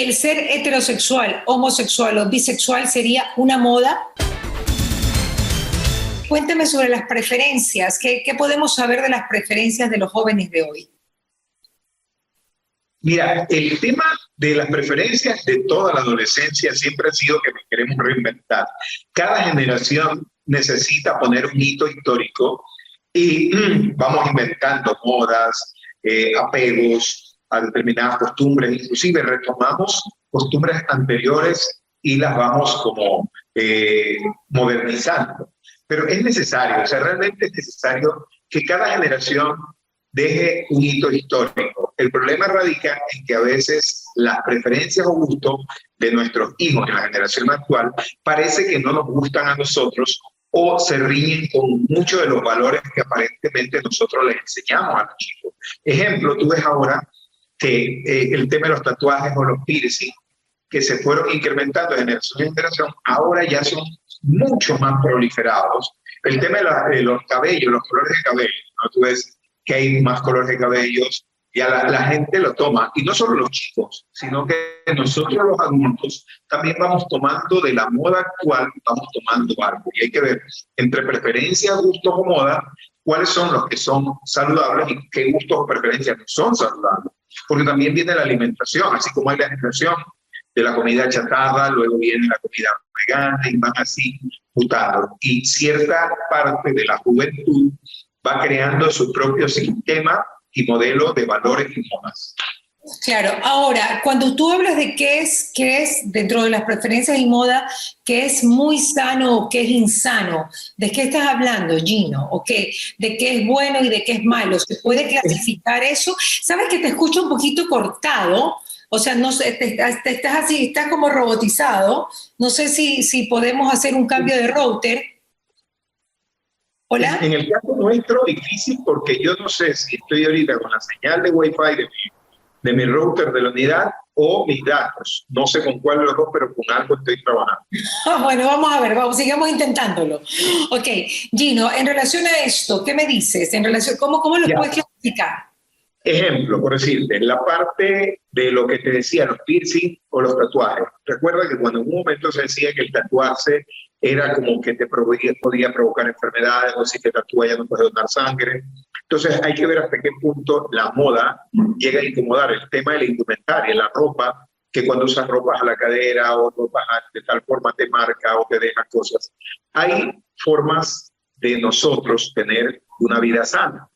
¿el ser heterosexual, homosexual o bisexual sería una moda? Cuéntame sobre las preferencias. ¿Qué podemos saber de las preferencias de los jóvenes de hoy? Mira, el tema de las preferencias de toda la adolescencia siempre ha sido que nos queremos reinventar. Cada generación necesita poner un hito histórico y vamos inventando modas, apegos a determinadas costumbres, inclusive retomamos costumbres anteriores y las vamos como modernizando. Pero es necesario, o sea, realmente es necesario que cada generación deje un hito histórico. El problema radica en que a veces las preferencias o gustos de nuestros hijos en la generación actual parece que no nos gustan a nosotros o se riñen con muchos de los valores que aparentemente nosotros les enseñamos a los chicos. Ejemplo, tú ves ahora que el tema de los tatuajes o los piercing, que se fueron incrementando de generación en generación, ahora ya son mucho más proliferados. El tema de los cabellos, los colores de cabello, ¿no? Tú ves que hay más colores de cabellos, ya la gente lo toma, y no solo los chicos, sino que nosotros los adultos también vamos tomando de la moda actual, vamos tomando algo, y hay que ver entre preferencias, gustos o moda, cuáles son los que son saludables y qué gustos o preferencias no son saludables, porque también viene la alimentación, así como hay la generación de la comida chatarra, luego viene la comida vegana y van así mutando. Y cierta parte de la juventud va creando su propio sistema y modelo de valores y modas. Claro, ahora, cuando tú hablas de qué es dentro de las preferencias y moda, qué es muy sano o qué es insano, ¿de qué estás hablando, Gino? ¿O qué? ¿De qué es bueno y de qué es malo? ¿Se puede clasificar eso? ¿Sabes que te escucho un poquito cortado? O sea, no sé, estás así, estás como robotizado. No sé si podemos hacer un cambio de router. ¿Hola? En el caso nuestro, difícil, porque yo no sé si estoy ahorita con la señal de Wi-Fi de mi router de la unidad o mis datos. No sé con cuál de los dos, pero con algo estoy trabajando. Bueno, vamos a ver, sigamos intentándolo. Ok, Gino, en relación a esto, ¿qué me dices? ¿Cómo lo puedes clasificar? Ejemplo, por decirte, la parte de lo que te decía, los piercing o los tatuajes. Recuerda que cuando en un momento se decía que el tatuarse era como que te podía provocar enfermedades, o si te tatúas ya no puedes donar sangre. Entonces hay que ver hasta qué punto la moda llega a incomodar. El tema de la indumentaria, la ropa, que cuando usas ropas a la cadera o ropas de tal forma te marca o te deja cosas. Hay formas de nosotros tener una vida sana.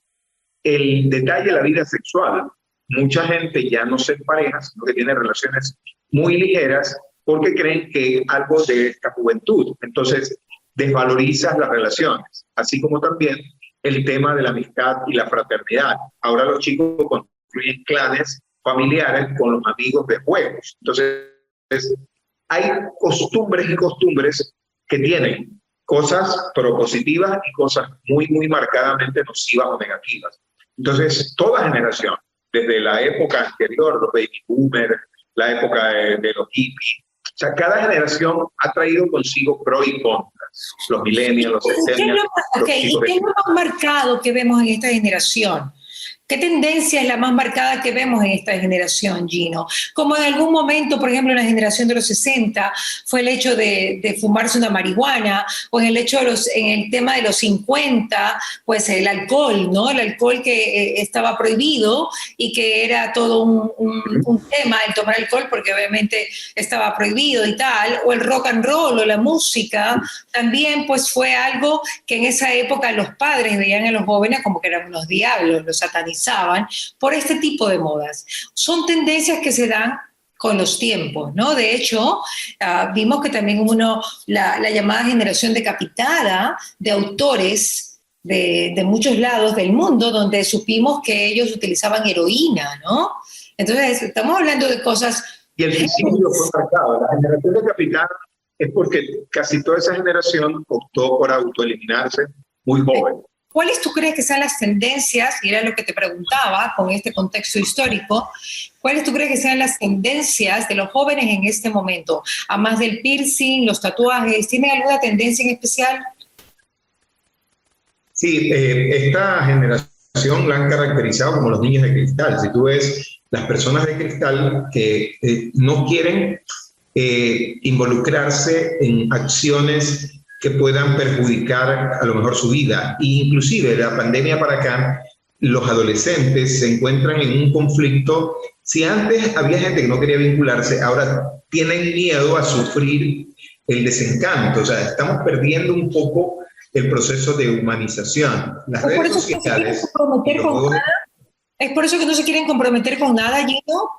El detalle de la vida sexual, mucha gente ya no se empareja, sino que tiene relaciones muy ligeras porque creen que algo de esta juventud. Entonces, desvalorizas las relaciones, así como también el tema de la amistad y la fraternidad. Ahora los chicos construyen clanes familiares con los amigos de juegos. Entonces, hay costumbres y costumbres que tienen cosas propositivas y cosas muy, muy marcadamente nocivas o negativas. Entonces, toda generación, desde la época anterior, los baby boomers, la época de los hippies, o sea, cada generación ha traído consigo pros y contras. Los millennials, los centennials. ¿Y qué es lo más marcado que vemos en esta generación? ¿Qué tendencia es la más marcada que vemos en esta generación, Gino? Como en algún momento, por ejemplo, en la generación de los 60, fue el hecho de fumarse una marihuana, o en el tema de los 50, pues el alcohol, ¿no? El alcohol que estaba prohibido y que era todo un tema el tomar alcohol porque obviamente estaba prohibido y tal, o el rock and roll o la música, también pues fue algo que en esa época los padres veían a los jóvenes como que eran unos diablos, los satanizaban por este tipo de modas. Son tendencias que se dan con los tiempos, ¿no? De hecho, vimos que también hubo la llamada generación decapitada de autores de muchos lados del mundo, donde supimos que ellos utilizaban heroína, ¿no? Entonces, estamos hablando de cosas... Y el suicidio fue marcado. La generación decapitada es porque casi toda esa generación optó por autoeliminarse muy joven. ¿Cuáles tú crees que sean las tendencias, y era lo que te preguntaba con este contexto histórico, cuáles tú crees que sean las tendencias de los jóvenes en este momento? A más del piercing, los tatuajes, ¿tienen alguna tendencia en especial? Sí, esta generación la han caracterizado como los niños de cristal. Si tú ves las personas de cristal que no quieren involucrarse en acciones que puedan perjudicar a lo mejor su vida. E inclusive de la pandemia para acá, los adolescentes se encuentran en un conflicto. Si antes había gente que no quería vincularse, ahora tienen miedo a sufrir el desencanto. O sea, estamos perdiendo un poco el proceso de humanización. Las redes sociales... ¿Es por eso que no se quieren comprometer con nada, Gino?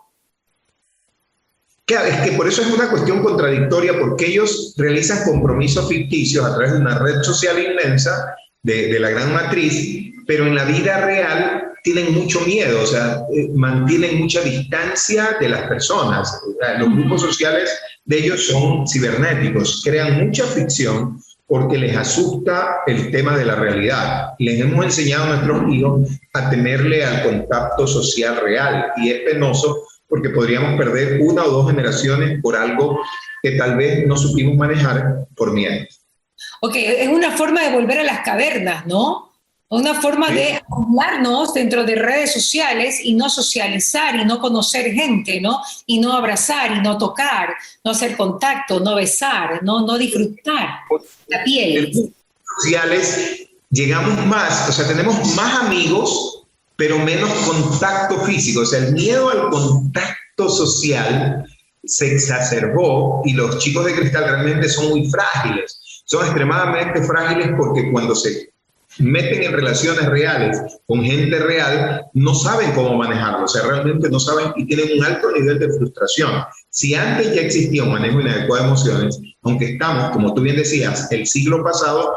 Claro, es que por eso es una cuestión contradictoria, porque ellos realizan compromisos ficticios a través de una red social inmensa de la gran matriz, pero en la vida real tienen mucho miedo, o sea, mantienen mucha distancia de las personas. Los grupos sociales de ellos son cibernéticos, crean mucha ficción porque les asusta el tema de la realidad. Les hemos enseñado a nuestros hijos a temerle al contacto social real, y es penoso porque podríamos perder una o dos generaciones por algo que tal vez no supimos manejar por miedo. Ok, es una forma de volver a las cavernas, ¿no? Una forma de aislarnos dentro de redes sociales y no socializar y no conocer gente, ¿no? Y no abrazar y no tocar, no hacer contacto, no besar, no disfrutar la piel. En redes sociales llegamos más, o sea, tenemos más amigos, pero menos contacto físico. O sea, el miedo al contacto social se exacerbó y los chicos de cristal realmente son muy frágiles. Son extremadamente frágiles porque cuando se meten en relaciones reales con gente real, no saben cómo manejarlo, o sea, realmente no saben y tienen un alto nivel de frustración. Si antes ya existía un manejo inadecuado de emociones, aunque estamos, como tú bien decías, el siglo pasado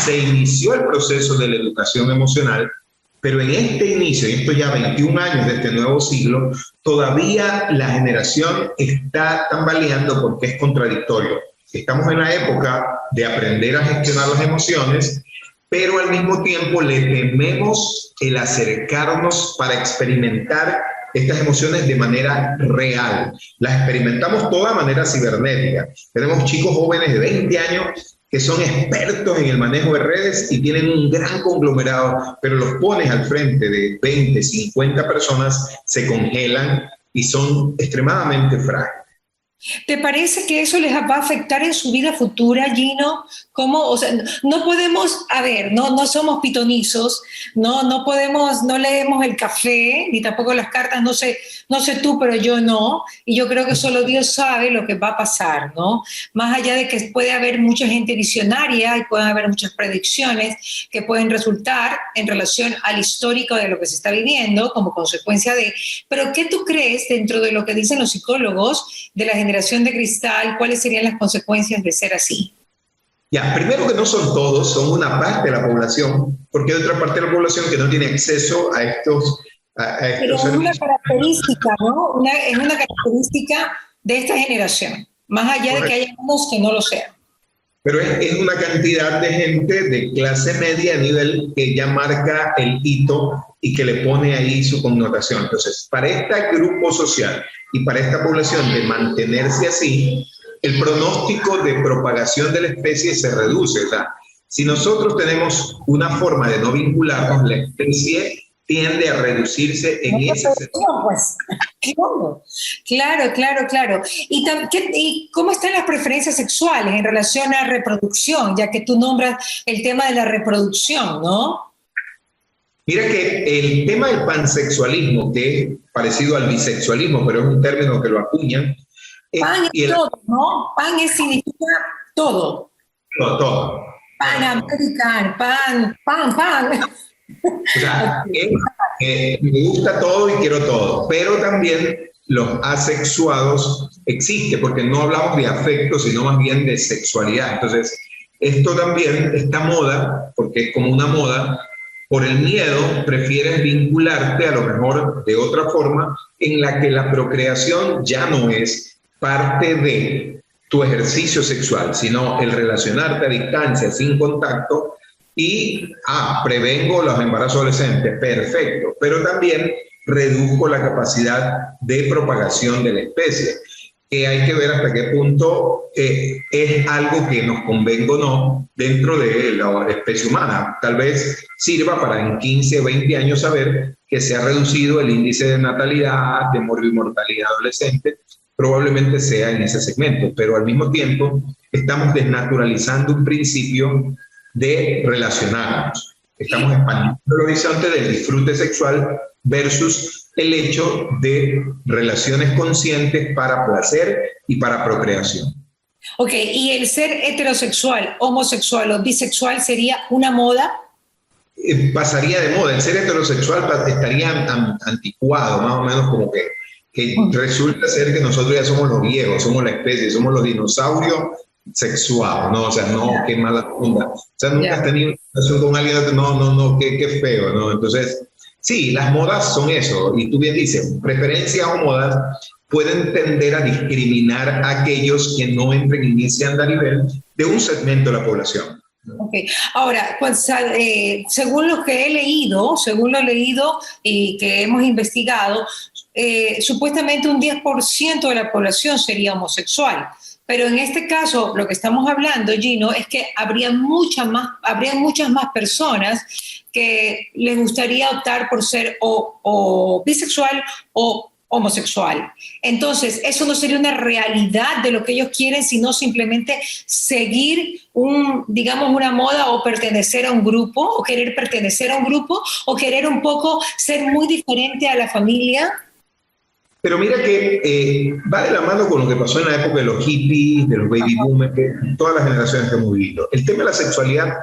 se inició el proceso de la educación emocional, pero en este inicio, y esto ya 21 años de este nuevo siglo, todavía la generación está tambaleando porque es contradictorio. Estamos en la época de aprender a gestionar las emociones, pero al mismo tiempo le tememos el acercarnos para experimentar estas emociones de manera real. Las experimentamos toda manera cibernética. Tenemos chicos jóvenes de 20 años que son expertos en el manejo de redes y tienen un gran conglomerado, pero los pones al frente de 20, 50 personas, se congelan y son extremadamente frágiles. ¿Te parece que eso les va a afectar en su vida futura, Gino? ¿Cómo? O sea, no podemos, a ver, no somos pitonizos, no podemos, no leemos el café, ni tampoco las cartas, no sé tú, pero yo no, y yo creo que solo Dios sabe lo que va a pasar, ¿no? Más allá de que puede haber mucha gente visionaria y pueden haber muchas predicciones que pueden resultar en relación al histórico de lo que se está viviendo como consecuencia de, pero ¿qué tú crees dentro de lo que dicen los psicólogos de la generación de cristal? ¿Cuáles serían las consecuencias de ser así? Ya, primero que no son todos, son una parte de la población, porque hay otra parte de la población que no tiene acceso a estos pero es una característica, ¿no? Es una característica de esta generación, más allá de que haya unos que no lo sean. Pero es una cantidad de gente de clase media a nivel que ya marca el hito y que le pone ahí su connotación. Entonces, para este grupo social y para esta población de mantenerse así, el pronóstico de propagación de la especie se reduce. O sea, si nosotros tenemos una forma de no vincularnos, la especie tiende a reducirse en ese sentido. Pues, claro. ¿Y cómo están las preferencias sexuales en relación a reproducción, ya que tú nombras el tema de la reproducción, ¿no? Mira que el tema del pansexualismo, que es parecido al bisexualismo, pero es un término que lo acuñan. Pan es todo, ¿no? Pan significa todo. Todo. Pan, pan. O sea, me gusta todo y quiero todo, pero también los asexuados existe, porque no hablamos de afecto, sino más bien de sexualidad. Entonces, esto también, esta moda, porque es como una moda, por el miedo prefieres vincularte a lo mejor de otra forma en la que la procreación ya no es parte de tu ejercicio sexual, sino el relacionarte a distancia, sin contacto, y prevengo los embarazos adolescentes, perfecto, pero también reduzco la capacidad de propagación de la especie. que hay que ver hasta qué punto es algo que nos convenga o no dentro de la especie humana. Tal vez sirva para en 15 o 20 años saber que se ha reducido el índice de natalidad, de mortalidad adolescente, probablemente sea en ese segmento, pero al mismo tiempo estamos desnaturalizando un principio de relacionarnos. Estamos expandiendo el horizonte del disfrute sexual versus el hecho de relaciones conscientes para placer y para procreación. Ok, ¿y el ser heterosexual, homosexual o bisexual sería una moda? Pasaría de moda. El ser heterosexual estaría anticuado, más o menos como que resulta ser que nosotros ya somos los viejos, somos la especie, somos los dinosaurios sexuados, ¿no? O sea, no, qué mala onda. O sea, nunca has tenido una relación con alguien, no, qué feo, ¿no? Entonces, sí, las modas son eso, y tú bien dices, preferencias o modas pueden tender a discriminar a aquellos que no entren en ese andarivel de un segmento de la población. Okay. Ahora, pues, según lo que he leído, y que hemos investigado, supuestamente un 10% de la población sería homosexual. Pero en este caso, lo que estamos hablando, Gino, es que habrían muchas más personas que les gustaría optar por ser o bisexual o homosexual. Entonces, eso no sería una realidad de lo que ellos quieren, sino simplemente seguir una moda o pertenecer a un grupo, o querer pertenecer a un grupo, o querer un poco ser muy diferente a la familia. Pero mira que va de la mano con lo que pasó en la época de los hippies, de los baby boomers, todas las generaciones que hemos vivido. El tema de la sexualidad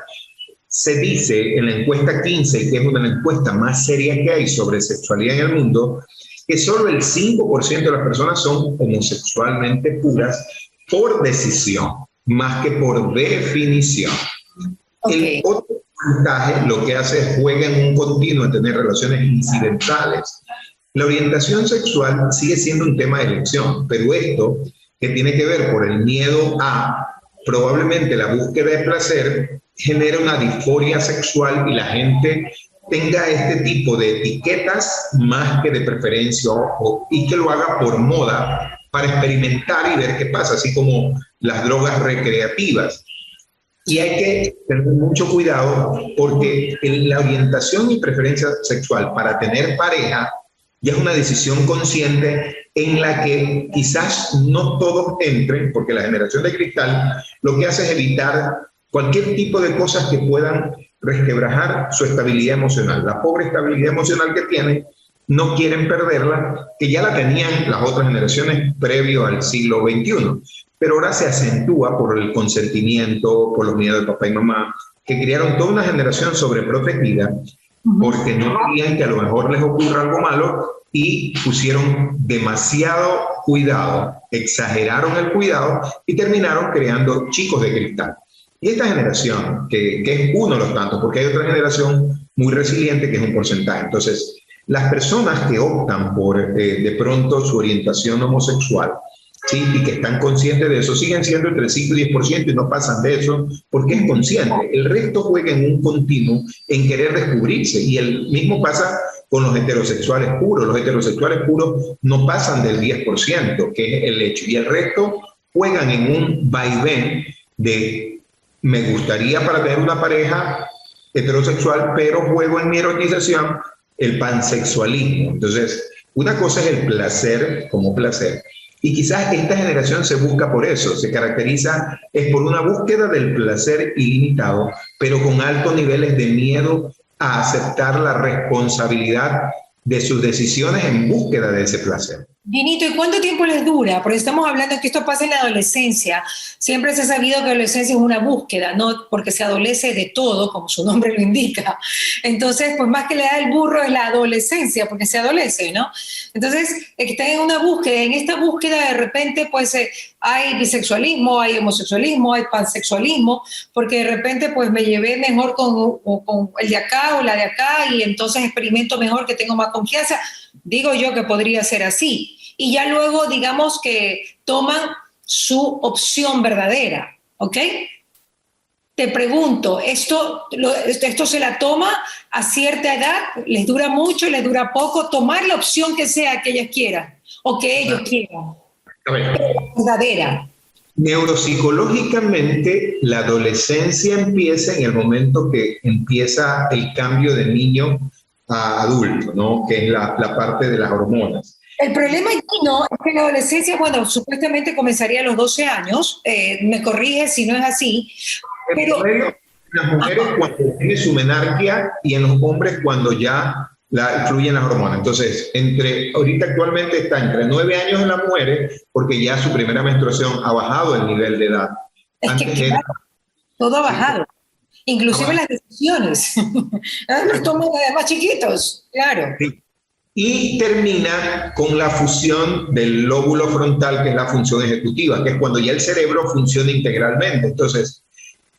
se dice en la encuesta 15, que es una de las encuestas más serias que hay sobre sexualidad en el mundo, que solo el 5% de las personas son homosexualmente puras por decisión, más que por definición. Okay. El otro porcentaje lo que hace es juega en un continuo a tener relaciones incidentales. La orientación sexual sigue siendo un tema de elección, pero esto que tiene que ver por el miedo a probablemente la búsqueda de placer genera una disforia sexual y la gente tenga este tipo de etiquetas más que de preferencia y que lo haga por moda para experimentar y ver qué pasa, así como las drogas recreativas. Y hay que tener mucho cuidado porque la orientación y preferencia sexual para tener pareja ya es una decisión consciente en la que quizás no todos entren, porque la generación de cristal lo que hace es evitar cualquier tipo de cosas que puedan resquebrajar su estabilidad emocional. La pobre estabilidad emocional que tienen, no quieren perderla, que ya la tenían las otras generaciones previo al siglo XXI. Pero ahora se acentúa por el consentimiento, por los miedos de papá y mamá, que criaron toda una generación sobreprotegida, porque no querían que a lo mejor les ocurra algo malo y pusieron demasiado cuidado, exageraron el cuidado y terminaron creando chicos de cristal. Y esta generación, que es uno de los tantos, porque hay otra generación muy resiliente que es un porcentaje. Entonces, las personas que optan por de pronto su orientación homosexual, ¿sí? Y que están conscientes de eso, siguen siendo entre el 5 y 10% y no pasan de eso porque es consciente. El resto juega en un continuo en querer descubrirse y el mismo pasa con los heterosexuales puros. Los heterosexuales puros no pasan del 10%, que es el hecho, y el resto juegan en un vaivén de me gustaría para tener una pareja heterosexual, pero juego en mi erotización el pansexualismo. Entonces, una cosa es el placer como placer, y quizás esta generación se busca por eso, se caracteriza es por una búsqueda del placer ilimitado, pero con altos niveles de miedo a aceptar la responsabilidad de sus decisiones en búsqueda de ese placer. Ginito, ¿y cuánto tiempo les dura? Porque estamos hablando de que esto pasa en la adolescencia. Siempre se ha sabido que la adolescencia es una búsqueda, no porque se adolece de todo, como su nombre lo indica. Entonces, pues más que le da el burro es la adolescencia, porque se adolece, ¿no? Entonces, están en una búsqueda. En esta búsqueda, de repente, pues hay bisexualismo, hay homosexualismo, hay pansexualismo, porque de repente, pues me llevé mejor con el de acá o la de acá y entonces experimento mejor, que tengo más confianza. Digo yo que podría ser así. Y ya luego, digamos que toman su opción verdadera, ¿ok? Te pregunto, ¿esto se la toma a cierta edad? ¿Les dura mucho, les dura poco? Tomar la opción que sea que ellas quieran o que ellos quieran. A ver, verdadera. Neuropsicológicamente, la adolescencia empieza en el momento que empieza el cambio de niño a adulto, ¿no? Que es la parte de las hormonas. El problema aquí no es que la adolescencia, bueno, supuestamente comenzaría a los 12 años, me corrige si no es así, pero... En las mujeres cuando tiene su menarquia y en los hombres cuando ya fluyen las hormonas. Entonces, ahorita actualmente está entre 9 años en las mujeres porque ya su primera menstruación ha bajado el nivel de edad. Es que claro, todo ha bajado, inclusive las decisiones. Los toman más chiquitos, claro. Sí. Y termina con la fusión del lóbulo frontal, que es la función ejecutiva, que es cuando ya el cerebro funciona integralmente. Entonces,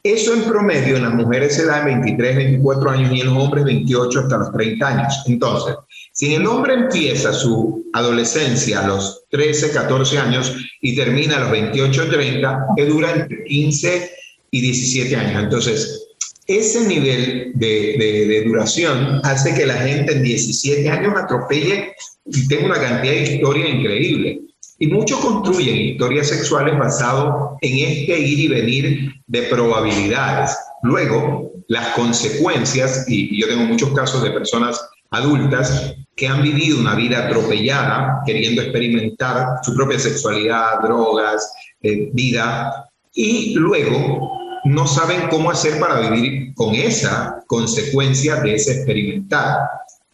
eso en promedio en las mujeres se da en 23, 24 años y en los hombres 28 hasta los 30 años. Entonces, si el hombre empieza su adolescencia a los 13, 14 años y termina a los 28, 30, que dura entre 15 y 17 años. Entonces, ese nivel de duración hace que la gente en 17 años atropelle y tenga una cantidad de historia increíble. Y muchos construyen historias sexuales basadas en este ir y venir de probabilidades. Luego, las consecuencias, y yo tengo muchos casos de personas adultas que han vivido una vida atropellada, queriendo experimentar su propia sexualidad, drogas, vida, y luego no saben cómo hacer para vivir con esa consecuencia de ese experimentar.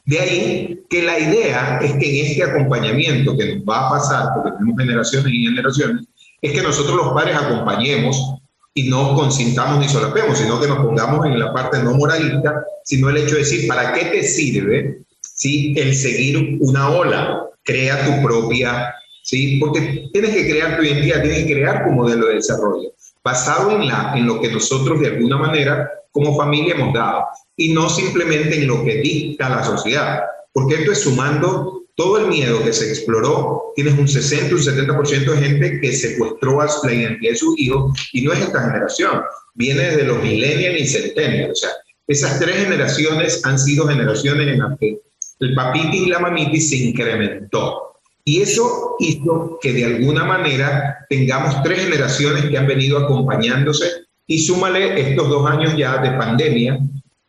De ahí que la idea es que en este acompañamiento que nos va a pasar, porque tenemos generaciones y generaciones, es que nosotros los padres acompañemos y no consintamos ni solapemos, sino que nos pongamos en la parte no moralista, sino el hecho de decir, ¿para qué te sirve, ¿sí?, el seguir una ola? Crea tu propia, ¿sí? Porque tienes que crear tu identidad, tienes que crear tu modelo de desarrollo, basado en lo que nosotros de alguna manera como familia hemos dado, y no simplemente en lo que dicta la sociedad, porque esto es sumando todo el miedo que se exploró. Tienes un 60, un 70% de gente que secuestró la identidad de sus hijos, y no es esta generación, viene desde los millennials y centennials. O sea, esas 3 generaciones han sido generaciones en las que el papitis y la mamitis se incrementó. Y eso hizo que de alguna manera tengamos 3 generaciones que han venido acompañándose, y súmale estos 2 años ya de pandemia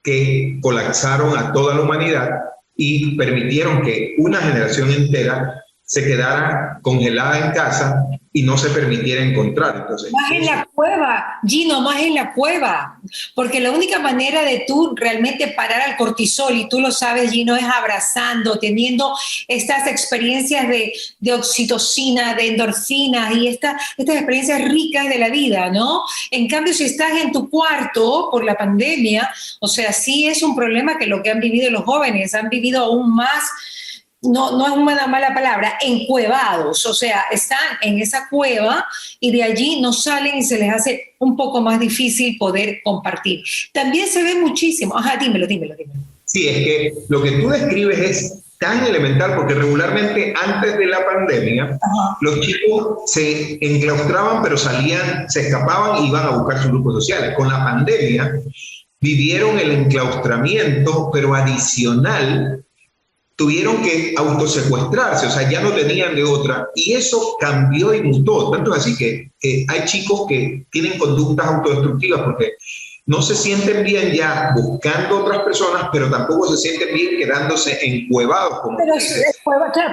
que colapsaron a toda la humanidad y permitieron que una generación entera se quedara congelada en casa y no se permitiera encontrar. Entonces, más en la cueva, Gino, más en la cueva, porque la única manera de tú realmente parar al cortisol, y tú lo sabes, Gino, es abrazando, teniendo estas experiencias de oxitocina, de endorfinas y estas experiencias ricas de la vida, ¿no? En cambio, si estás en tu cuarto por la pandemia, o sea, sí es un problema que lo que han vivido los jóvenes, han vivido aún más. No es una mala palabra, encuevados, o sea, están en esa cueva y de allí no salen y se les hace un poco más difícil poder compartir. También se ve muchísimo, dímelo. Sí, es que lo que tú describes es tan elemental, porque regularmente antes de la pandemia, los chicos se enclaustraban, pero salían, se escapaban y iban a buscar sus grupos sociales. Con la pandemia vivieron el enclaustramiento, pero adicional, tuvieron que autosecuestrarse, o sea, ya no tenían de otra, y eso cambió y mutó. Tanto es así que hay chicos que tienen conductas autodestructivas porque no se sienten bien ya buscando otras personas, pero tampoco se sienten bien quedándose encuevados.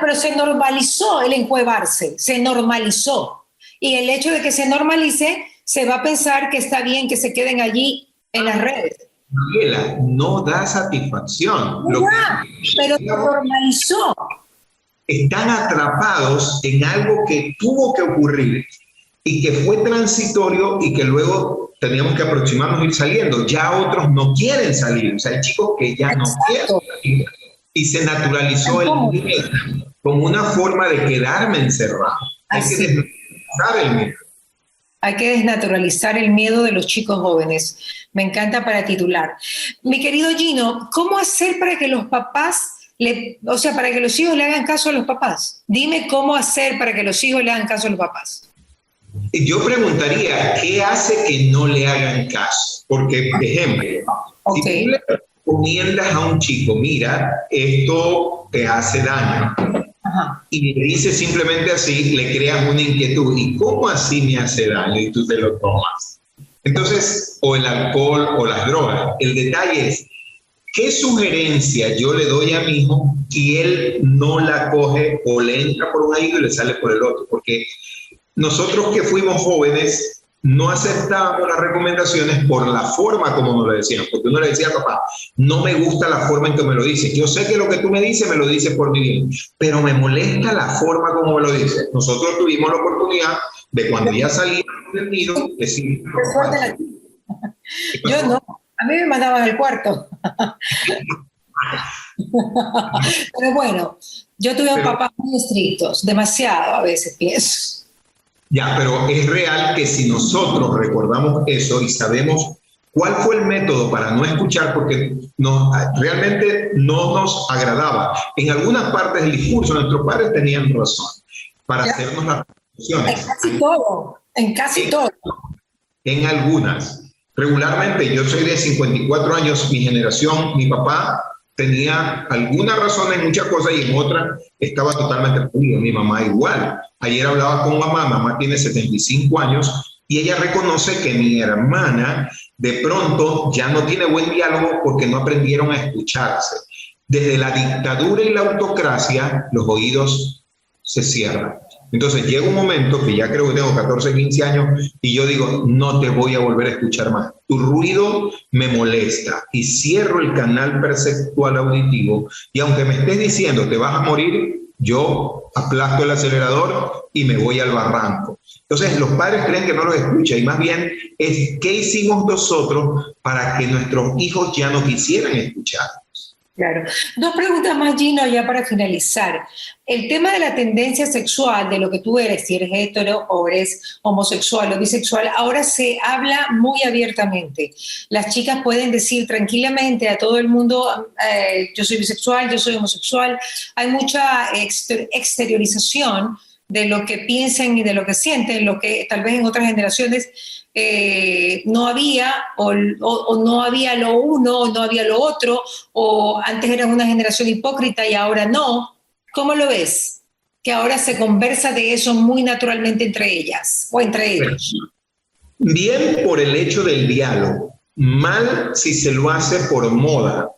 Pero se normalizó el encuevarse, se normalizó. Y el hecho de que se normalice, se va a pensar que está bien que se queden allí en las redes. Mariela, no da satisfacción. Pero se normalizó. Están atrapados en algo que tuvo que ocurrir y que fue transitorio y que luego teníamos que aproximarnos y ir saliendo. Ya otros no quieren salir. O sea, hay chicos que ya no quieren salir. Y se naturalizó el miedo como una forma de quedarme encerrado. Hay que desnaturalizar el miedo. Hay que desnaturalizar el miedo de los chicos jóvenes. Me encanta para titular. Mi querido Gino, ¿cómo hacer para que los papás, para que los hijos le hagan caso a los papás? Dime cómo hacer para que los hijos le hagan caso a los papás. Yo preguntaría, ¿qué hace que no le hagan caso? Porque, por ejemplo, si tú le recomiendas a un chico, mira, esto te hace daño, Ajá. y le dices simplemente así, le creas una inquietud. ¿Y cómo así me hace daño? Y tú te lo tomas. Entonces, o el alcohol o las drogas. El detalle es, ¿qué sugerencia yo le doy a mi hijo y él no la coge o le entra por un oído y le sale por el otro? Porque nosotros que fuimos jóvenes no aceptábamos las recomendaciones por la forma como nos lo decían, porque uno le decía, papá, no me gusta la forma en que me lo dices. Yo sé que lo que tú me dices por mi bien, pero me molesta la forma como me lo dices. Nosotros tuvimos la oportunidad de cuando ya salíamos del nido, decir, yo no, a mí me mandaban al cuarto. Pero bueno, yo tuve papás muy estrictos, demasiado a veces pienso. Ya, pero es real que si nosotros recordamos eso y sabemos cuál fue el método para no escuchar, porque realmente no nos agradaba. En algunas partes del discurso nuestros padres tenían razón para hacernos las reflexiones. En casi todo, en casi todo. En algunas. Regularmente, yo soy de 54 años, mi generación, mi papá tenía alguna razón en muchas cosas y en otras estaba totalmente perdido. Mi mamá igual. Ayer hablaba con mamá tiene 75 años y ella reconoce que mi hermana de pronto ya no tiene buen diálogo porque no aprendieron a escucharse. Desde la dictadura y la autocracia, los oídos se cierran. Entonces llega un momento que ya creo que tengo 14, 15 años y yo digo, no te voy a volver a escuchar más. Tu ruido me molesta y cierro el canal perceptual auditivo y aunque me estés diciendo te vas a morir, yo aplasto el acelerador y me voy al barranco. Entonces los padres creen que no los escucha y más bien es qué hicimos nosotros para que nuestros hijos ya no quisieran escuchar. Claro. Dos preguntas más, Gino, ya para finalizar. El tema de la tendencia sexual, de lo que tú eres, si eres hetero o eres homosexual o bisexual, ahora se habla muy abiertamente. Las chicas pueden decir tranquilamente a todo el mundo, yo soy bisexual, yo soy homosexual. Hay mucha exteriorización de lo que piensan y de lo que sienten, lo que tal vez en otras generaciones no había, o no había lo uno, o no había lo otro, o antes era una generación hipócrita y ahora no. ¿Cómo lo ves? Que ahora se conversa de eso muy naturalmente entre ellas o entre ellos. Bien por el hecho del diálogo, mal si se lo hace por moda,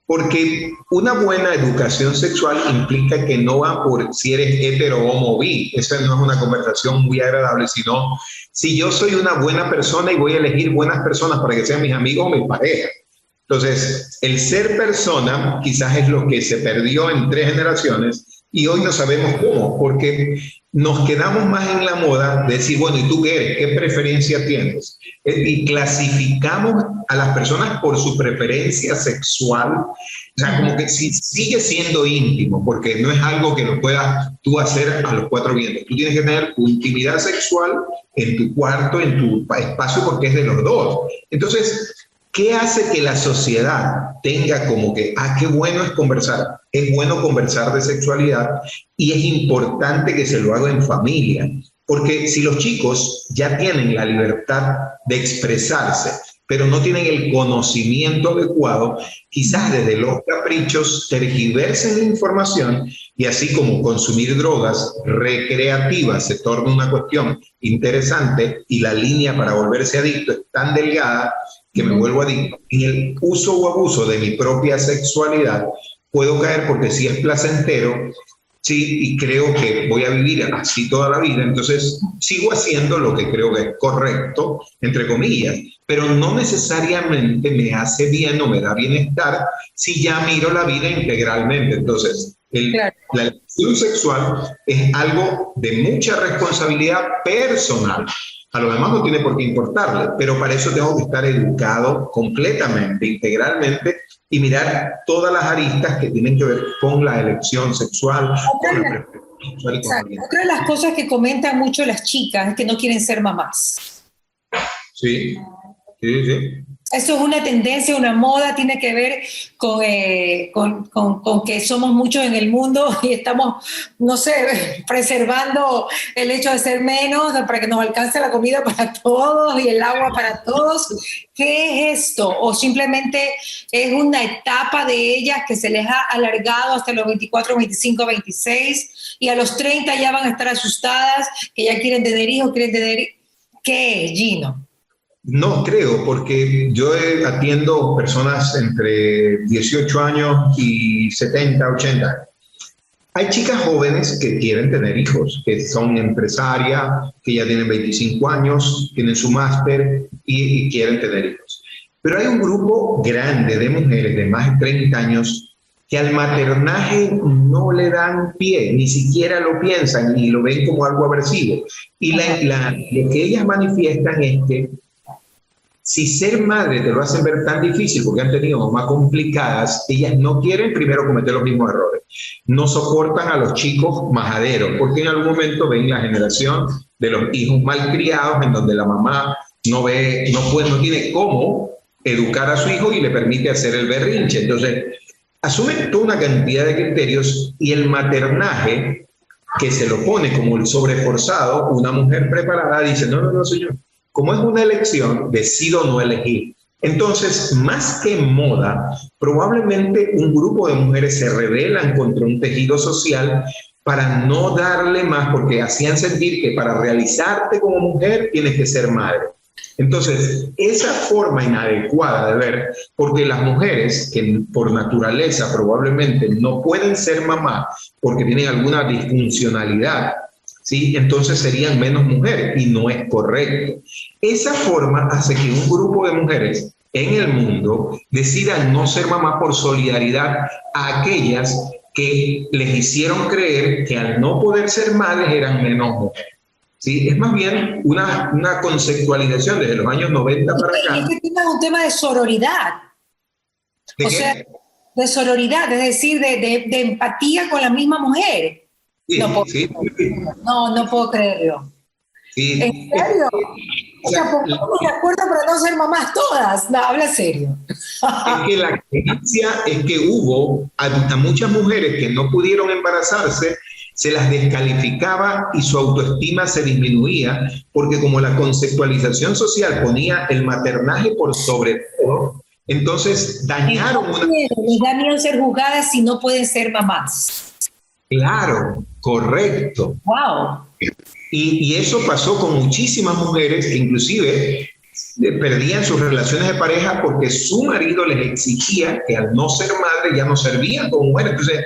porque una buena educación sexual implica que no va por si eres hetero, homo, bi. Esa no es una conversación muy agradable, sino si yo soy una buena persona y voy a elegir buenas personas para que sean mis amigos o mi pareja. Entonces, el ser persona quizás es lo que se perdió en 3 generaciones y hoy no sabemos cómo, porque nos quedamos más en la moda de decir, bueno, ¿y tú qué eres? ¿Qué preferencia tienes? Y clasificamos a las personas por su preferencia sexual, o sea, como que si sigue siendo íntimo, porque no es algo que lo puedas tú hacer a los 4 vientos. Tú tienes que tener tu intimidad sexual en tu cuarto, en tu espacio, porque es de los dos. Entonces, ¿qué hace que la sociedad tenga como que, qué bueno es conversar? Es bueno conversar de sexualidad y es importante que se lo haga en familia, porque si los chicos ya tienen la libertad de expresarse, pero no tienen el conocimiento adecuado, quizás desde los caprichos tergiversen la información y así como consumir drogas recreativas se torna una cuestión interesante y la línea para volverse adicto es tan delgada que me vuelvo adicto. En el uso o abuso de mi propia sexualidad puedo caer porque si es placentero, sí, y creo que voy a vivir así toda la vida, entonces sigo haciendo lo que creo que es correcto, entre comillas, pero no necesariamente me hace bien o me da bienestar si ya miro la vida integralmente. Entonces, la elección sexual es algo de mucha responsabilidad personal. A lo demás no tiene por qué importarle, pero para eso tengo que estar educado completamente, integralmente, y mirar todas las aristas que tienen que ver con la elección sexual, con la preferencia sexual y con la orientación. Otra de las cosas que comentan mucho las chicas es que no quieren ser mamás. Sí, sí, sí. Eso es una tendencia, una moda, tiene que ver con que somos muchos en el mundo y estamos, no sé, preservando el hecho de ser menos para que nos alcance la comida para todos y el agua para todos. ¿Qué es esto? ¿O simplemente es una etapa de ellas que se les ha alargado hasta los 24, 25, 26 y a los 30 ya van a estar asustadas, que ya quieren tener hijos, quieren tener... ¿Qué es, Gino? No creo, porque yo atiendo personas entre 18 años y 70, 80. Hay chicas jóvenes que quieren tener hijos, que son empresarias, que ya tienen 25 años, tienen su máster y quieren tener hijos. Pero hay un grupo grande de mujeres de más de 30 años que al maternaje no le dan pie, ni siquiera lo piensan y lo ven como algo aversivo. Y lo que ellas manifiestan es que si ser madre te lo hacen ver tan difícil porque han tenido mamás complicadas, ellas no quieren primero cometer los mismos errores. No soportan a los chicos majaderos, porque en algún momento ven la generación de los hijos malcriados en donde la mamá no tiene cómo educar a su hijo y le permite hacer el berrinche. Entonces, asumen toda una cantidad de criterios y el maternaje, que se lo pone como el sobreforzado, una mujer preparada dice, no, señor. Como es una elección, decido no elegir. Entonces, más que moda, probablemente un grupo de mujeres se rebelan contra un tejido social para no darle más, porque hacían sentir que para realizarte como mujer tienes que ser madre. Entonces, esa forma inadecuada de ver, porque las mujeres que por naturaleza probablemente no pueden ser mamá porque tienen alguna disfuncionalidad, ¿sí? Entonces serían menos mujeres y no es correcto. Esa forma hace que un grupo de mujeres en el mundo decidan no ser mamá por solidaridad a aquellas que les hicieron creer que al no poder ser madres eran menos mujeres. ¿Sí? Es más bien una conceptualización desde los años 90 para acá. Este tema es un tema de sororidad. ¿De sea, de sororidad, es decir, de empatía con la misma mujer. Sí, no puedo creerlo. Sí. ¿En serio? O sea, pongamos de acuerdo para no ser mamás todas. No, habla serio. Es que la creencia es que hubo a muchas mujeres que no pudieron embarazarse, se las descalificaba y su autoestima se disminuía, porque como la conceptualización social ponía el maternaje por sobre todo, entonces dañaron les da miedo ser juzgadas si no pueden ser mamás. Claro, correcto. Wow. Y eso pasó con muchísimas mujeres que inclusive perdían sus relaciones de pareja porque su marido les exigía que al no ser madre ya no servían como mujeres. Entonces,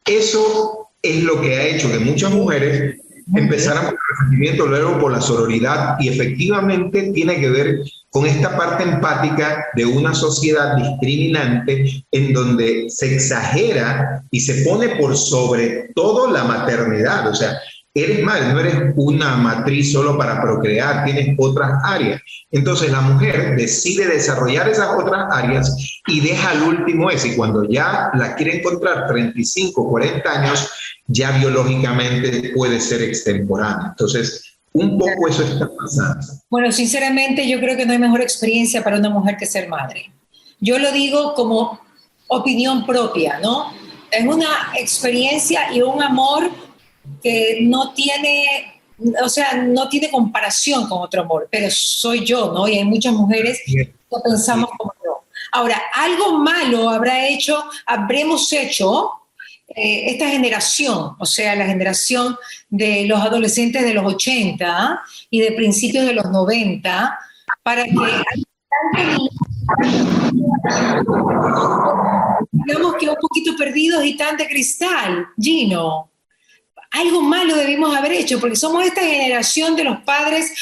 eso es lo que ha hecho que muchas mujeres empezaran por el resentimiento, luego por la sororidad, y efectivamente tiene que ver con esta parte empática de una sociedad discriminante en donde se exagera y se pone por sobre todo la maternidad. O sea, eres madre, no eres una matriz solo para procrear, tienes otras áreas. Entonces la mujer decide desarrollar esas otras áreas y deja al último ese. Y cuando ya la quiere encontrar 35, 40 años, ya biológicamente puede ser extemporánea. Entonces, un poco eso está pasando. Bueno, sinceramente yo creo que no hay mejor experiencia para una mujer que ser madre. Yo lo digo como opinión propia, ¿no? Es una experiencia y un amor que no tiene, o sea, no tiene comparación con otro amor, pero soy yo, ¿no? Y hay muchas mujeres que pensamos como yo. Ahora, algo malo habremos hecho esta generación, o sea, la generación de los adolescentes de los 80 y de principios de los 90, para que digamos que un poquito perdidos y tan de cristal, Gino. Algo malo debimos haber hecho, porque somos esta generación de los padres.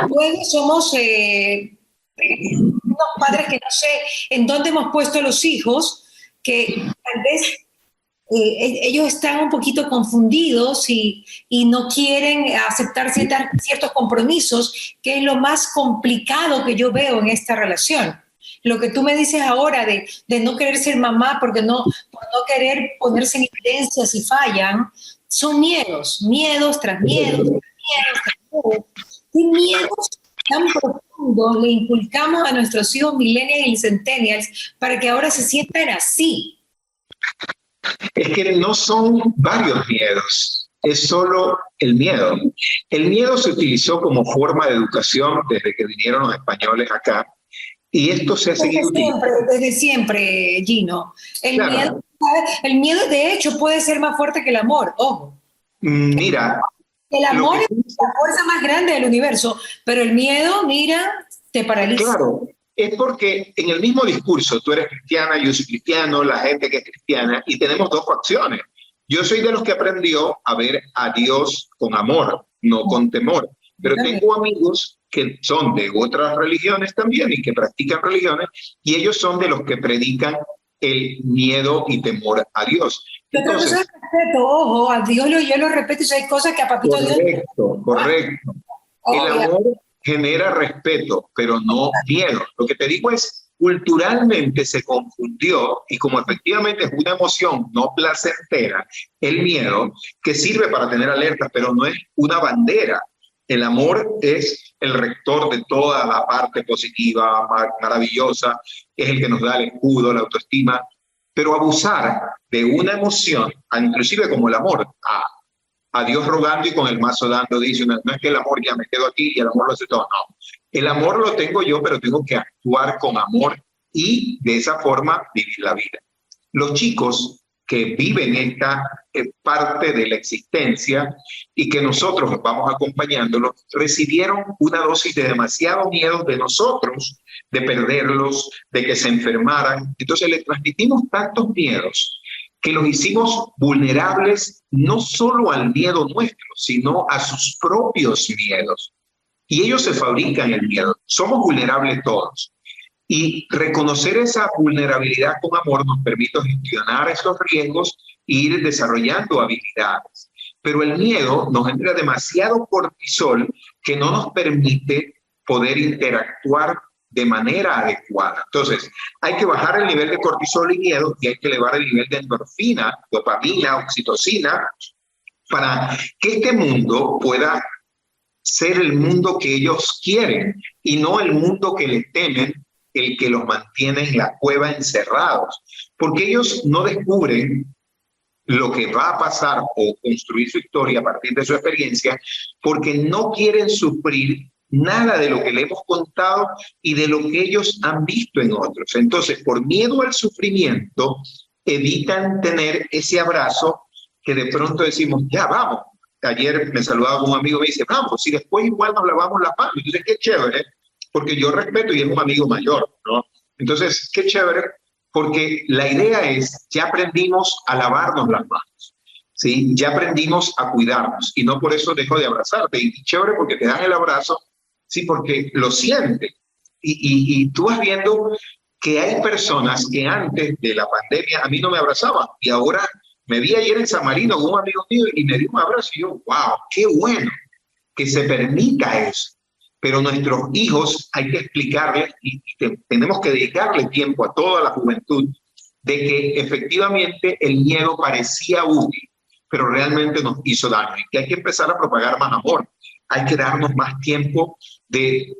Luego somos unos padres que no sé en dónde hemos puesto a los hijos, que tal vez ellos están un poquito confundidos y no quieren aceptar ciertos compromisos, que es lo más complicado que yo veo en esta relación. Lo que tú me dices ahora de no querer ser mamá por no querer ponerse en evidencia si fallan, son miedos tras miedos. ¿Qué miedos tan profundos le inculcamos a nuestros hijos millennials y centennials para que ahora se sientan así? Es que no son varios miedos, es solo el miedo. El miedo se utilizó como forma de educación desde que vinieron los españoles acá, y esto se ha seguido desde siempre, Gino. Claro. El miedo, de hecho, puede ser más fuerte que el amor, ojo. Mira, el amor es la fuerza más grande del universo, pero el miedo, mira, te paraliza. Claro, es porque en el mismo discurso, tú eres cristiana, yo soy cristiano, la gente que es cristiana, y tenemos dos facciones. Yo soy de los que aprendió a ver a Dios con amor, no con temor. Pero tengo amigos que son de otras religiones también y que practican religiones, y ellos son de los que predican el miedo y temor a Dios. Entonces, yo respeto, ojo, a Dios yo lo respeto, y hay cosas que a papito Dios... Correcto. El amor genera respeto, pero no miedo. Lo que te digo es, culturalmente se confundió, y como efectivamente es una emoción no placentera, el miedo, que sirve para tener alerta, pero no es una bandera. El amor es el rector de toda la parte positiva, maravillosa, es el que nos da el escudo, la autoestima, pero abusar de una emoción, inclusive como el amor, a Dios rogando y con el mazo dando, dice, no es que el amor ya me quedo aquí y el amor lo hace todo, no. El amor lo tengo yo, pero tengo que actuar con amor y de esa forma vivir la vida. Los chicos que viven esta parte de la existencia y que nosotros vamos acompañándolos, recibieron una dosis de demasiado miedo de nosotros, de perderlos, de que se enfermaran. Entonces les transmitimos tantos miedos que los hicimos vulnerables no solo al miedo nuestro, sino a sus propios miedos. Y ellos se fabrican el miedo. Somos vulnerables todos. Y reconocer esa vulnerabilidad con amor nos permite gestionar esos riesgos e ir desarrollando habilidades. Pero el miedo nos genera demasiado cortisol que no nos permite poder interactuar de manera adecuada. Entonces, hay que bajar el nivel de cortisol y miedo y hay que elevar el nivel de endorfina, dopamina, oxitocina, para que este mundo pueda ser el mundo que ellos quieren y no el mundo que les temen, el que los mantiene en la cueva encerrados, porque ellos no descubren lo que va a pasar o construir su historia a partir de su experiencia, porque no quieren sufrir nada de lo que le hemos contado y de lo que ellos han visto en otros. Entonces, por miedo al sufrimiento, evitan tener ese abrazo que de pronto decimos, ya vamos. Ayer me saludaba un amigo y me dice, vamos, si después igual nos lavamos las manos. Entonces, qué chévere, porque yo respeto y es un amigo mayor, ¿no? Entonces, qué chévere, porque la idea es, ya aprendimos a lavarnos las manos, ¿sí? Ya aprendimos a cuidarnos y no por eso dejo de abrazarte. Y chévere porque te dan el abrazo, sí, porque lo sientes. Y tú vas viendo que hay personas que antes de la pandemia a mí no me abrazaban y ahora me vi ayer en San Marino con un amigo mío y me dio un abrazo y yo, wow, qué bueno que se permita eso. Pero nuestros hijos hay que explicarles y tenemos que dedicarle tiempo a toda la juventud de que efectivamente el miedo parecía útil, pero realmente nos hizo daño y que hay que empezar a propagar más amor. Hay que darnos más tiempo de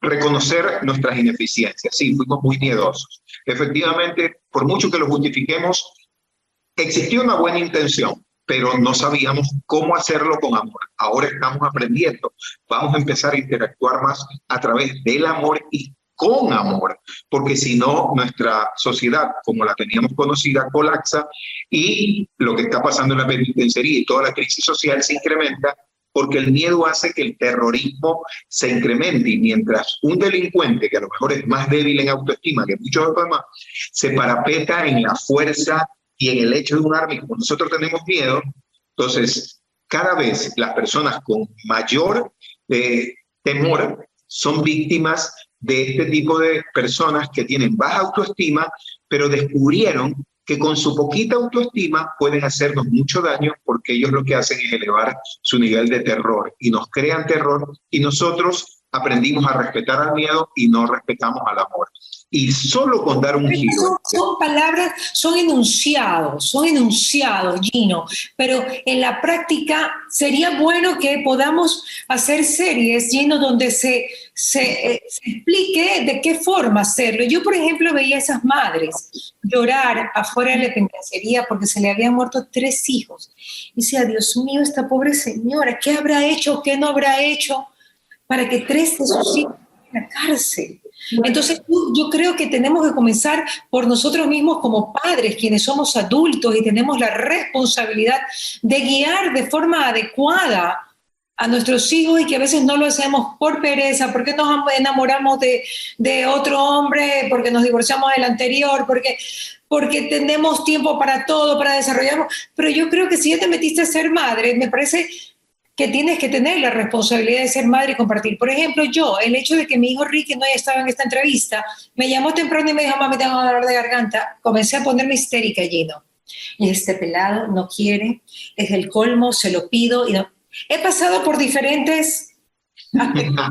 reconocer nuestras ineficiencias. Sí, fuimos muy miedosos. Efectivamente, por mucho que lo justifiquemos, existió una buena intención, pero no sabíamos cómo hacerlo con amor. Ahora estamos aprendiendo. Vamos a empezar a interactuar más a través del amor y con amor, porque si no, nuestra sociedad, como la teníamos conocida, colapsa y lo que está pasando en la penitenciaría y toda la crisis social se incrementa porque el miedo hace que el terrorismo se incremente y mientras un delincuente, que a lo mejor es más débil en autoestima que muchos otros demás, se parapeta en la fuerza y en el hecho de un arma, y como nosotros tenemos miedo, entonces cada vez las personas con mayor temor son víctimas de este tipo de personas que tienen baja autoestima, pero descubrieron que con su poquita autoestima pueden hacernos mucho daño porque ellos lo que hacen es elevar su nivel de terror y nos crean terror y nosotros aprendimos a respetar al miedo y no respetamos al amor. Y solo con dar un giro. Son palabras, son enunciados, Gino, pero en la práctica sería bueno que podamos hacer series, Gino, donde se explique de qué forma hacerlo. Yo, por ejemplo, veía a esas madres llorar afuera de la penitenciaría porque se le habían muerto 3 hijos. Y decía, Dios mío, esta pobre señora, ¿qué habrá hecho, qué no habrá hecho para que 3 de sus hijos estén en la cárcel? Entonces yo creo que tenemos que comenzar por nosotros mismos como padres, quienes somos adultos y tenemos la responsabilidad de guiar de forma adecuada a nuestros hijos, y que a veces no lo hacemos por pereza, porque nos enamoramos de otro hombre, porque nos divorciamos del anterior, porque tenemos tiempo para todo, para desarrollarnos. Pero yo creo que si ya te metiste a ser madre, me parece que tienes que tener la responsabilidad de ser madre y compartir. Por ejemplo, yo, el hecho de que mi hijo Ricky no haya estado en esta entrevista, me llamó temprano y me dijo, mami, tengo dolor de garganta. Comencé a ponerme histérica, Gino. Y este pelado no quiere, es el colmo, se lo pido. Y no. He pasado por diferentes aspectos.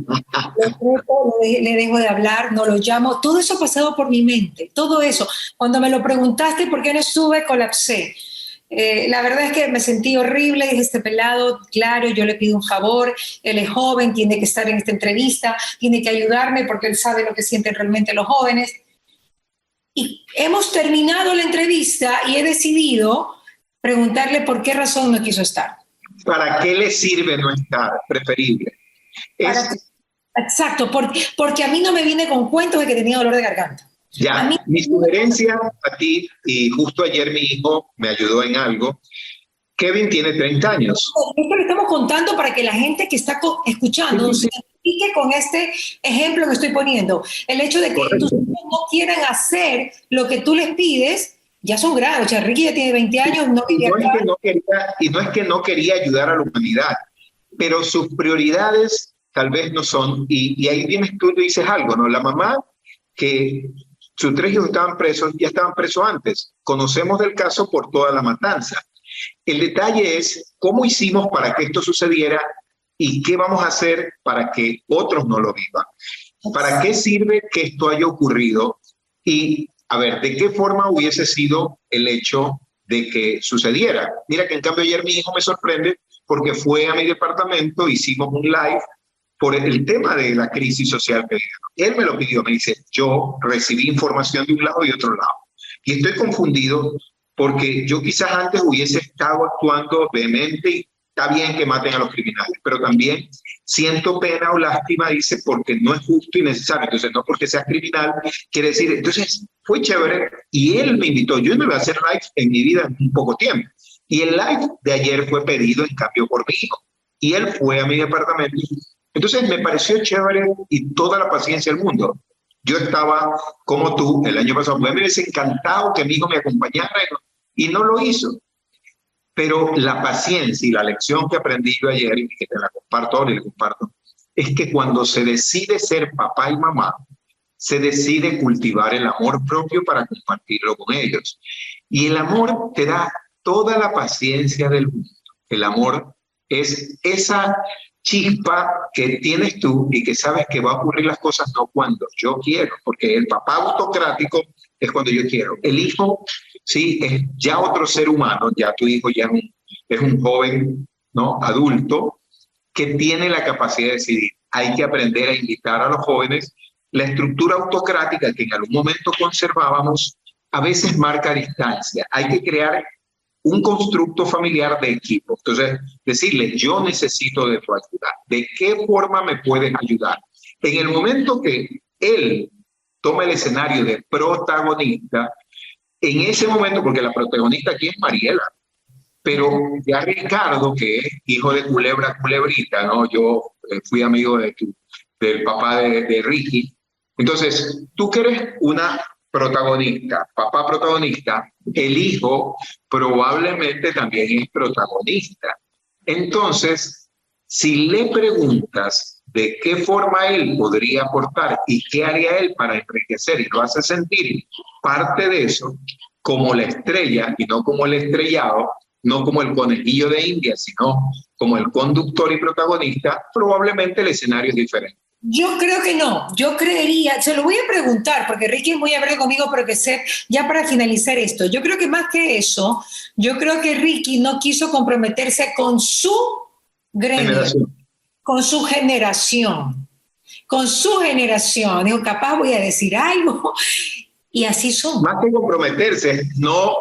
Le dejo de hablar, no lo llamo. Todo eso ha pasado por mi mente, todo eso. Cuando me lo preguntaste por qué no estuve, colapsé. La verdad es que me sentí horrible, dije, este pelado, claro, yo le pido un favor, él es joven, tiene que estar en esta entrevista, tiene que ayudarme porque él sabe lo que sienten realmente los jóvenes. Y hemos terminado la entrevista y he decidido preguntarle por qué razón no quiso estar. ¿Para qué le sirve no estar? Preferible. Exacto, porque a mí no me viene con cuentos de que tenía dolor de garganta. Ya, mi sugerencia a ti, y justo ayer mi hijo me ayudó en algo. Kevin tiene 30 años. Esto lo estamos contando para que la gente que está escuchando se identifique con este ejemplo que estoy poniendo. El hecho de que tus hijos no quieran hacer lo que tú les pides, ya son graves. O sea, Ricky ya tiene 20 años, no vivía acá. Y no es que no quería ayudar a la humanidad, pero sus prioridades tal vez no son, y ahí vienes tú y dices algo, ¿no? La mamá que sus 3 hijos estaban presos, ya estaban presos antes. Conocemos del caso por toda la matanza. El detalle es cómo hicimos para que esto sucediera y qué vamos a hacer para que otros no lo vivan. ¿Para qué sirve que esto haya ocurrido? Y, a ver, ¿de qué forma hubiese sido el hecho de que sucediera? Mira que en cambio ayer mi hijo me sorprende porque fue a mi departamento, hicimos un live por el tema de la crisis social que vivimos. Él me lo pidió, me dice, yo recibí información de un lado y otro lado. Y estoy confundido porque yo quizás antes hubiese estado actuando vehemente y está bien que maten a los criminales, pero también siento pena o lástima, dice, porque no es justo y necesario. Entonces, no porque seas criminal, quiere decir, entonces fue chévere y él me invitó. Yo no iba a hacer live en mi vida en un poco tiempo. Y el live de ayer fue pedido en cambio por mi hijo. Y él fue a mi departamento. Entonces me pareció chévere y toda la paciencia del mundo. Yo estaba como tú el año pasado, me hubiese encantado que mi hijo me acompañara y no lo hizo. Pero la paciencia y la lección que aprendí yo ayer, y que te la comparto ahora y la comparto, es que cuando se decide ser papá y mamá, se decide cultivar el amor propio para compartirlo con ellos. Y el amor te da toda la paciencia del mundo. El amor es esa chispa que tienes tú y que sabes que va a ocurrir las cosas no cuando yo quiero, porque el papá autocrático es cuando yo quiero. El hijo, sí, es ya otro ser humano, ya tu hijo ya es un joven, ¿no? Adulto que tiene la capacidad de decidir. Hay que aprender a invitar a los jóvenes. La estructura autocrática que en algún momento conservábamos a veces marca distancia. Hay que crear un constructo familiar de equipo. Entonces, decirle, yo necesito de tu ayuda. ¿De qué forma me puedes ayudar? En el momento que él toma el escenario de protagonista, en ese momento, porque la protagonista aquí es Mariela, pero ya Ricardo, que es hijo de Culebra Culebrita, ¿no? Yo fui amigo del papá de Ricky. Entonces, tú que eres una protagonista, papá protagonista, el hijo probablemente también es protagonista. Entonces, si le preguntas de qué forma él podría aportar y qué haría él para enriquecer y lo hace sentir parte de eso, como la estrella y no como el estrellado, no como el conejillo de India, sino como el conductor y protagonista, probablemente el escenario es diferente. Yo creo que no, yo creería, se lo voy a preguntar, porque Ricky es muy amable conmigo, pero que sé, ya para finalizar esto, yo creo que más que eso, yo creo que Ricky no quiso comprometerse con su gremio, con su generación, digo, capaz voy a decir algo, y así son. Más que comprometerse, no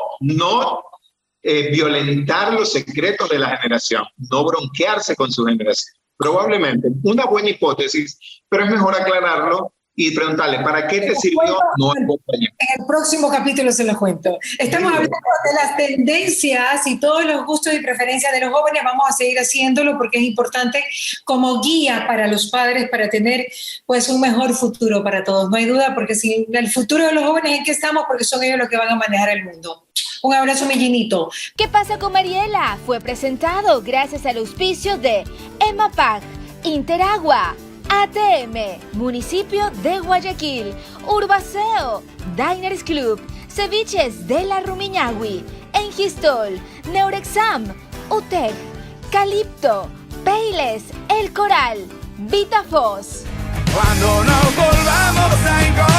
violentar los secretos de la generación, no bronquearse con su generación. Probablemente, una buena hipótesis, pero es mejor aclararlo y preguntarle, ¿para qué te sirvió no acompañar? En el próximo capítulo se los cuento. Estamos hablando de las tendencias y todos los gustos y preferencias de los jóvenes. Vamos a seguir haciéndolo porque es importante como guía para los padres para tener pues un mejor futuro para todos. No hay duda, porque si el futuro de los jóvenes en qué estamos, porque son ellos los que van a manejar el mundo. Un abrazo, mi Ginito. ¿Qué pasa con Mariela? Fue presentado gracias al auspicio de EMAPAC, Interagua, ATM, Municipio de Guayaquil, Urbaceo, Diners Club, Ceviches de la Rumiñahui, Engistol, Neurexam, UTEC, Calipto, Peiles, El Coral, Vitafos. Cuando nos volvamos a encontrar.